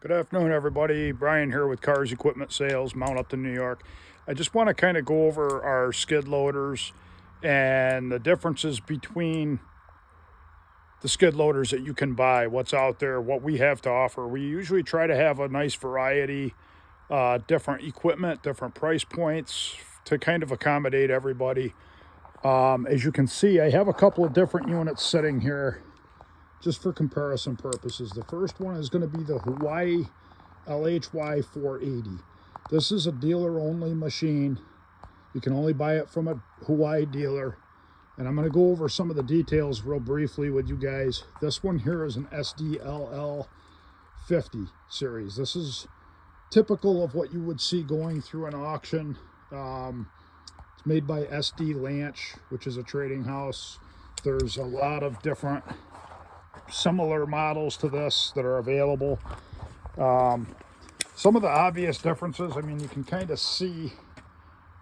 Good afternoon, everybody. Brian here with Cars Equipment Sales, Mount Upton, New York. I just want to kind of go over our skid loaders and the differences between the skid loaders that you can buy, what's out there, what we have to offer. We usually try to have a nice variety, different equipment, different price points to kind of accommodate everybody. As you can see, I have a couple of different units sitting here just for comparison purposes. The first one is going to be the Huayee LHY480. This is a dealer-only machine. You can only buy it from a Huayee dealer. And I'm going to go over some of the details real briefly with you guys. This one here is an SDLanch series. This is typical of what you would see going through an auction. It's made by SDLanch, which is a trading house. There's a lot of different similar models to this that are available. Some of the obvious differences, I mean, you can kind of see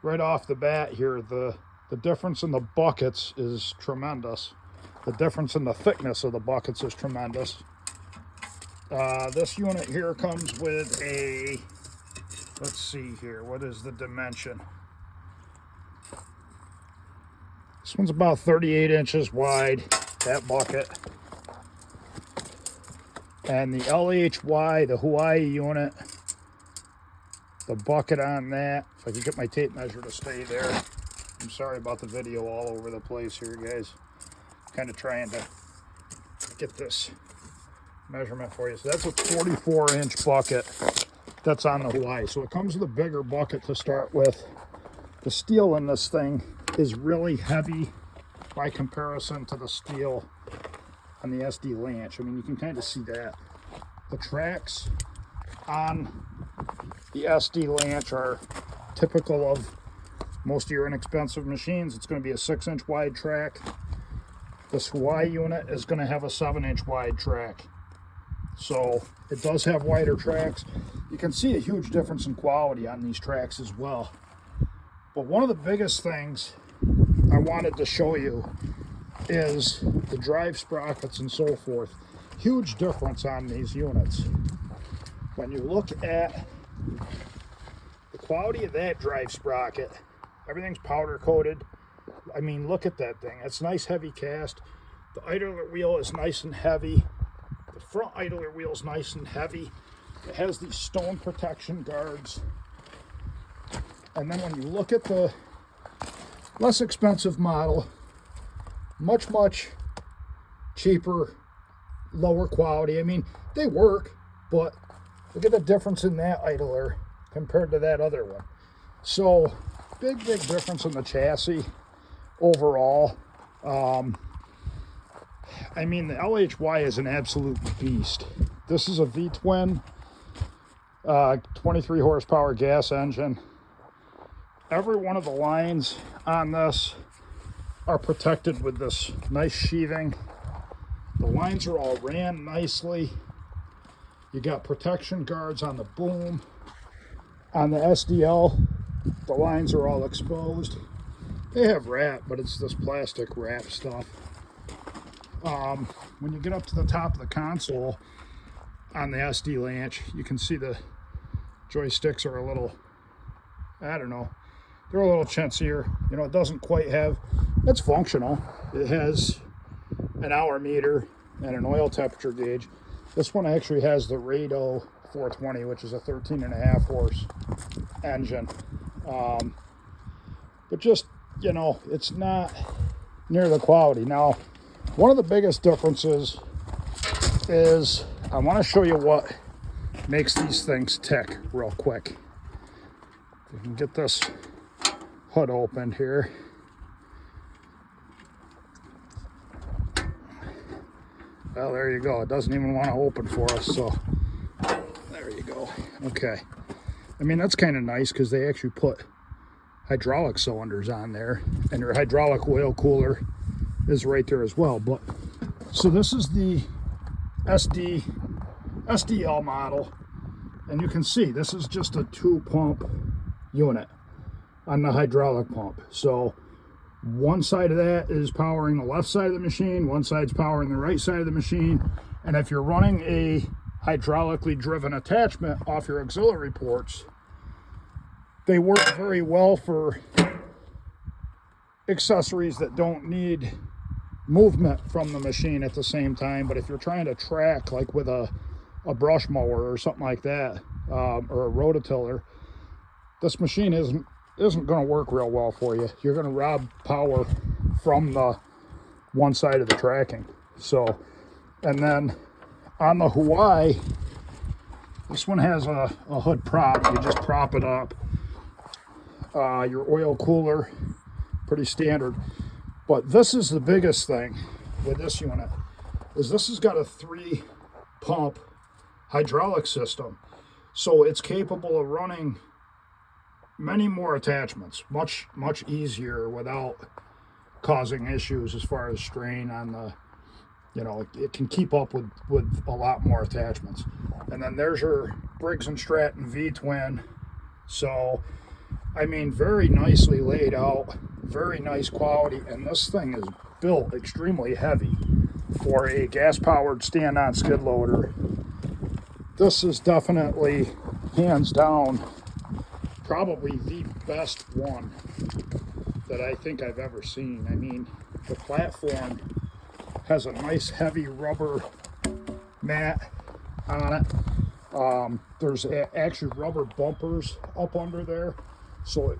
right off the bat here, the difference in the buckets is tremendous. The difference in the thickness of the buckets is tremendous. This unit here comes with a, let's see here, what is the dimension? This one's about 38 inches wide, that bucket. And the LHY, the Huayee unit, the bucket on that, if I can get my tape measure to stay there. I'm sorry about the video all over the place here, guys. Kind of trying to get this measurement for you. So that's a 44-inch bucket that's on the Huayee. So it comes with a bigger bucket to start with. The steel in this thing is really heavy by comparison to the steel on the SDLanch. I mean, you can kind of see that. The tracks on the SDLanch are typical of most of your inexpensive machines. It's going to be a 6-inch wide track. This Huayee unit is going to have a 7-inch wide track. So it does have wider tracks. You can see a huge difference in quality on these tracks as well. But one of the biggest things I wanted to show you is the drive sprockets and so forth. Huge difference on these units. When you look at the quality of that drive sprocket, everything's powder coated. I mean, look at that thing. It's nice heavy cast. The idler wheel is nice and heavy. The front idler wheel is nice and heavy. It has these stone protection guards. And then when you look at the less expensive model, much cheaper, lower quality. I mean, they work, but look at the difference in that idler compared to that other one. So big difference in the chassis overall. I mean, the LHY is an absolute beast. This is a V-twin 23 horsepower gas engine. Every one of the lines on this are protected with this nice sheathing. The lines are all ran nicely. You got protection guards on the boom. On the SDL, the lines are all exposed. They have wrap, but it's this plastic wrap stuff. When you get up to the top of the console on the SDLanch, you can see the joysticks are a little, I don't know, they're a little chintzier. You know, it doesn't quite have, it's functional. It has an hour meter and an oil temperature gauge. This one actually has the Huayee 420, which is a 13.5 horse engine. But just, you know, it's not near the quality. Now, one of the biggest differences is, I want to show you what makes these things tick real quick. If we can get this hood opened here. Well, there you go. It doesn't even want to open for us, so there you go. Okay. I mean, that's kind of nice because they actually put hydraulic cylinders on there, and your hydraulic oil cooler is right there as well. But so this is the SDL model, and you can see this is just a 2-pump unit on the hydraulic pump. So one side of that is powering the left side of the machine, one side's powering the right side of the machine, and if you're running a hydraulically driven attachment off your auxiliary ports. They work very well for accessories that don't need movement from the machine at the same time, but if you're trying to track, like with a brush mower or something like that, or a rototiller, this machine isn't going to work real well for you. You're going to rob power from the one side of the tracking. So, and then on the Huayee, this one has a hood prop. You just prop it up. Your oil cooler, pretty standard. But this is the biggest thing with this unit, is this has got a 3-pump hydraulic system. So it's capable of running many more attachments, much easier, without causing issues as far as strain on the, you know, it can keep up with a lot more attachments. And then there's your Briggs & Stratton V-twin. So, I mean, very nicely laid out, very nice quality, and this thing is built extremely heavy for a gas-powered stand-on skid loader. This is definitely, hands down, probably the best one that I think I've ever seen. I mean, the platform has a nice heavy rubber mat on it. There's actually rubber bumpers up under there, so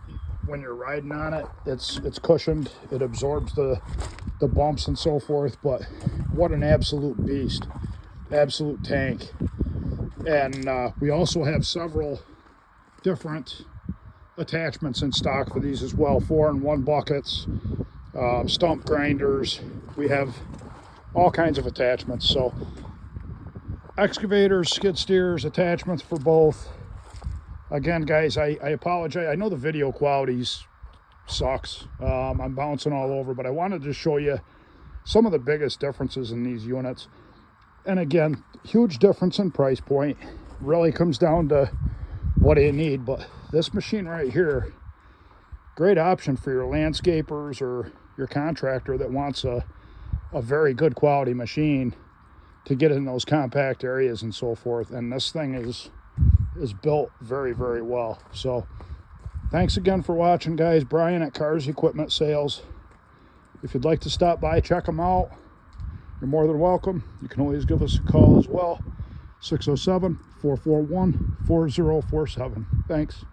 when you're riding on it, it's cushioned. It absorbs the bumps and so forth. But what an absolute beast, absolute tank. And we also have several different attachments in stock for these as well. 4-in-1 buckets, stump grinders. We have all kinds of attachments. So excavators, skid steers, attachments for both. Again, guys, I apologize. I know the video quality sucks. I'm bouncing all over, but I wanted to show you some of the biggest differences in these units. And again, huge difference in price point. Really comes down to what do you need. But this machine right here, great option for your landscapers or your contractor that wants a very good quality machine to get in those compact areas and so forth. And this thing is built very, very well. So thanks again for watching, guys. Brian at Cars Equipment Sales. If you'd like to stop by, check them out, you're more than welcome. You can always give us a call as well, 607-441-4047. Thanks.